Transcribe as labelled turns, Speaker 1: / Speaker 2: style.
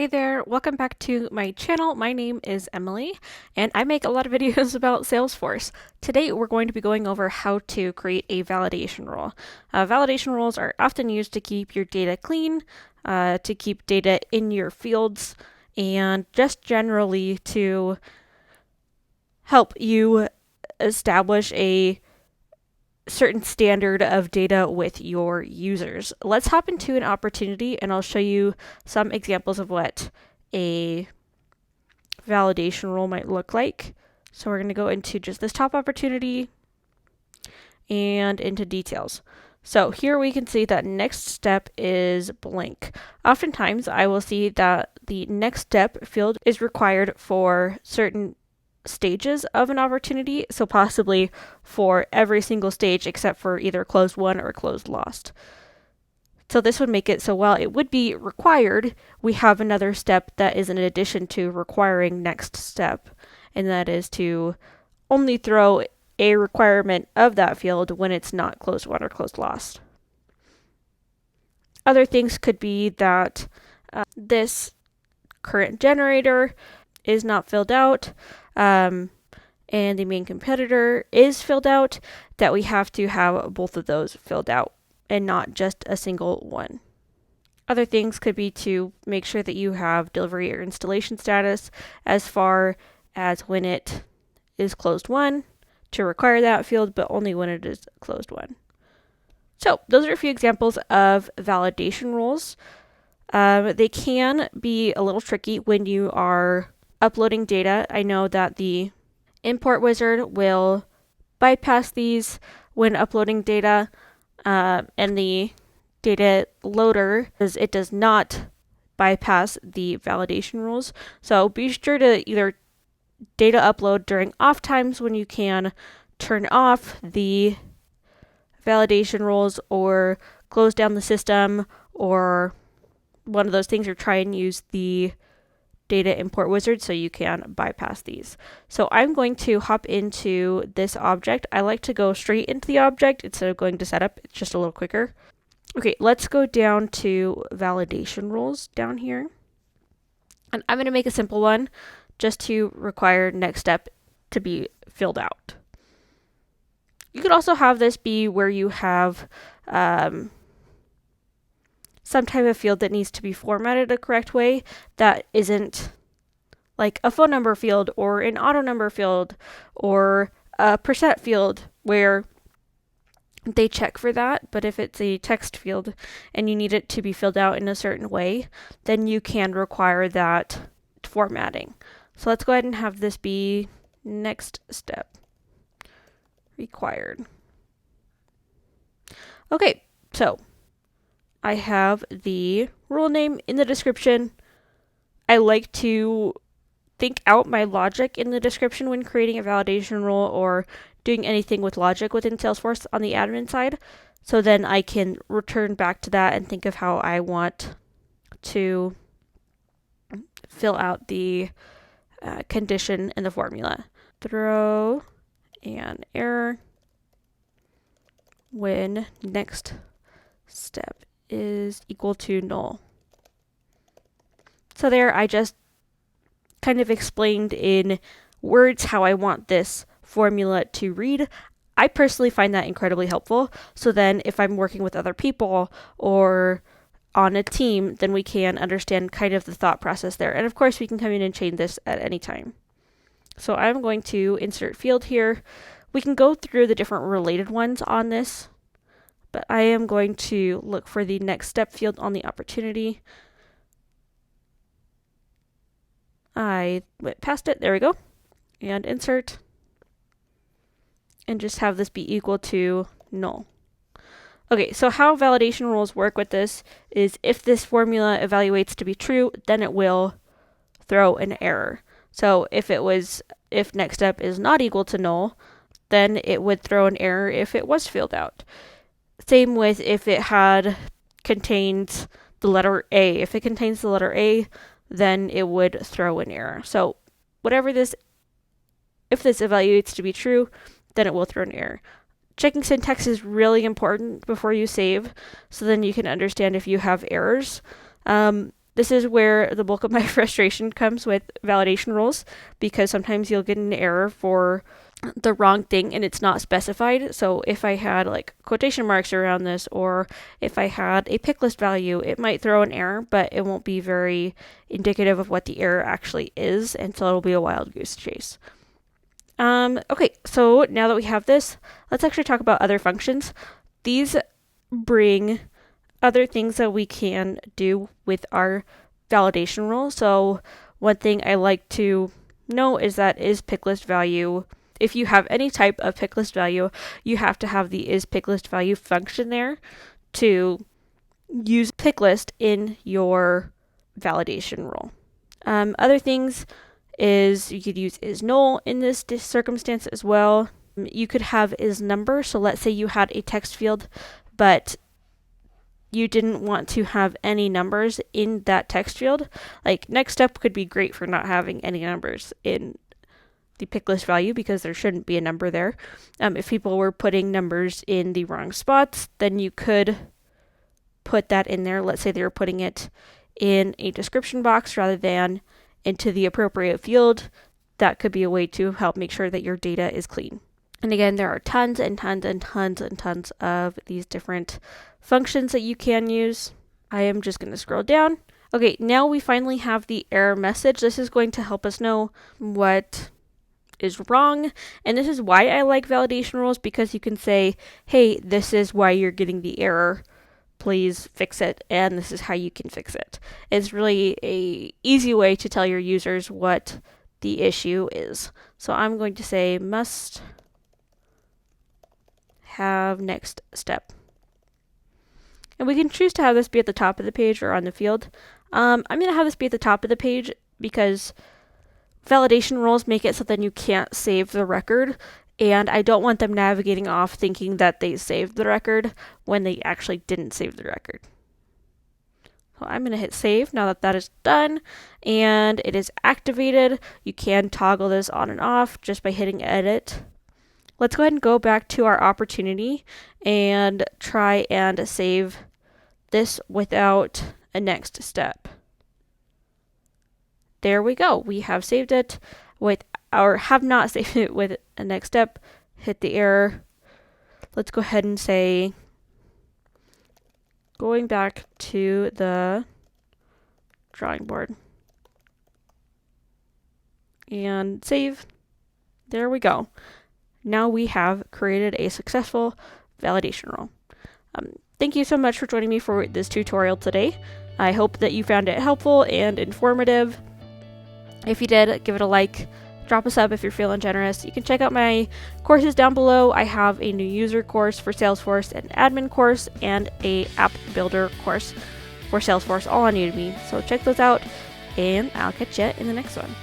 Speaker 1: Hey there, welcome back to my channel. My name is Emily, and I make a lot of videos about Salesforce. Today, we're going to be going over how to create a validation rule. Validation rules are often used to keep your data clean, to keep data in your fields, and just generally to help you establish a certain standard of data with your users. Let's hop into an opportunity and I'll show you some examples of what a validation rule might look like. So we're going to go into just this top opportunity and into details. So here we can see that next step is blank. Oftentimes I will see that the next step field is required for certain stages of an opportunity, so possibly for every single stage except for either closed won or closed lost. So this would make it so while it would be required, we have another step that is in addition to requiring next step, and that is to only throw a requirement of that field when it's not closed won or closed lost. Other things could be that this current generator is not filled out, and the main competitor is filled out, that we have to have both of those filled out and not just a single one. Other things could be to make sure that you have delivery or installation status as far as when it is closed won, to require that field, but only when it is closed won. So those are a few examples of validation rules. They can be a little tricky when you are uploading data. I know that the import wizard will bypass these when uploading data, and the data loader, it does not bypass the validation rules. So be sure to either data upload during off times when you can turn off the validation rules, or close down the system, or one of those things, or try and use the data import wizard so you can bypass these. So I'm going to hop into this object. I like to go straight into the object instead of going to setup. It's just a little quicker. Okay, let's go down to validation rules down here. And I'm going to make a simple one just to require next step to be filled out. You could also have this be where you have some type of field that needs to be formatted a correct way that isn't like a phone number field or an auto number field or a percent field where they check for that. But if it's a text field and you need it to be filled out in a certain way, then you can require that formatting. So let's go ahead and have this be next step required. Okay, so I have the rule name in the description. I like to think out my logic in the description when creating a validation rule or doing anything with logic within Salesforce on the admin side. So then I can return back to that and think of how I want to fill out the condition in the formula. Throw an error when next step is equal to null. So there I just kind of explained in words how I want this formula to read. I personally find that incredibly helpful. So then if I'm working with other people or on a team, then we can understand kind of the thought process there. And of course we can come in and change this at any time. So I'm going to insert field here. We can go through the different related ones on this, but I am going to look for the next step field on the opportunity. I went past it, there we go, and insert, and just have this be equal to null. Okay, so how validation rules work with this is if this formula evaluates to be true, then it will throw an error. So if next step is not equal to null, then it would throw an error if it was filled out. Same with if it contains the letter A. If it contains the letter A, then it would throw an error. So if this evaluates to be true, then it will throw an error. Checking syntax is really important before you save, so then you can understand if you have errors. This is where the bulk of my frustration comes with validation rules, because sometimes you'll get an error for the wrong thing and it's not specified. So if I had like quotation marks around this, or if I had a pick list value, it might throw an error, but it won't be very indicative of what the error actually is, and so it'll be a wild goose chase. Okay, so now that we have this, let's actually talk about other functions. These bring other things that we can do with our validation rule. So one thing I like to know is that is pick list value. If you have any type of pick list value, you have to have the is pick list value function there to use pick list in your validation rule. Other things is you could use is null in this circumstance as well. You could have is number. So let's say you had a text field, but you didn't want to have any numbers in that text field. Like next step could be great for not having any numbers in the pick list value, because there shouldn't be a number there. If people were putting numbers in the wrong spots, then you could put that in there. Let's say they were putting it in a description box rather than into the appropriate field. That could be a way to help make sure that your data is clean. And again, there are tons and tons and tons and tons of these different functions that you can use. I am just going to scroll down. Okay, now we finally have the error message. This is going to help us know what is wrong, and this is why I like validation rules, because you can say, hey, this is why you're getting the error, please fix it, and this is how you can fix it. It's really a easy way to tell your users what the issue is. So I'm going to say must have next step, and we can choose to have this be at the top of the page or on the field. I'm going to have this be at the top of the page because validation rules make it so that you can't save the record, and I don't want them navigating off thinking that they saved the record when they actually didn't save the record. So I'm going to hit save now that that is done and it is activated. You can toggle this on and off just by hitting edit. Let's go ahead and go back to our opportunity and try and save this without a next step. There we go. We have saved it with, or have not saved it with a next step. Hit the error. Let's go ahead and say, going back to the drawing board and save. There we go. Now we have created a successful validation rule. Thank you so much for joining me for this tutorial today. I hope that you found it helpful and informative. If you did, give it a like, drop a sub if you're feeling generous. You can check out my courses down below. I have a new user course for Salesforce, an admin course, and a app builder course for Salesforce, all on Udemy. So check those out, and I'll catch you in the next one.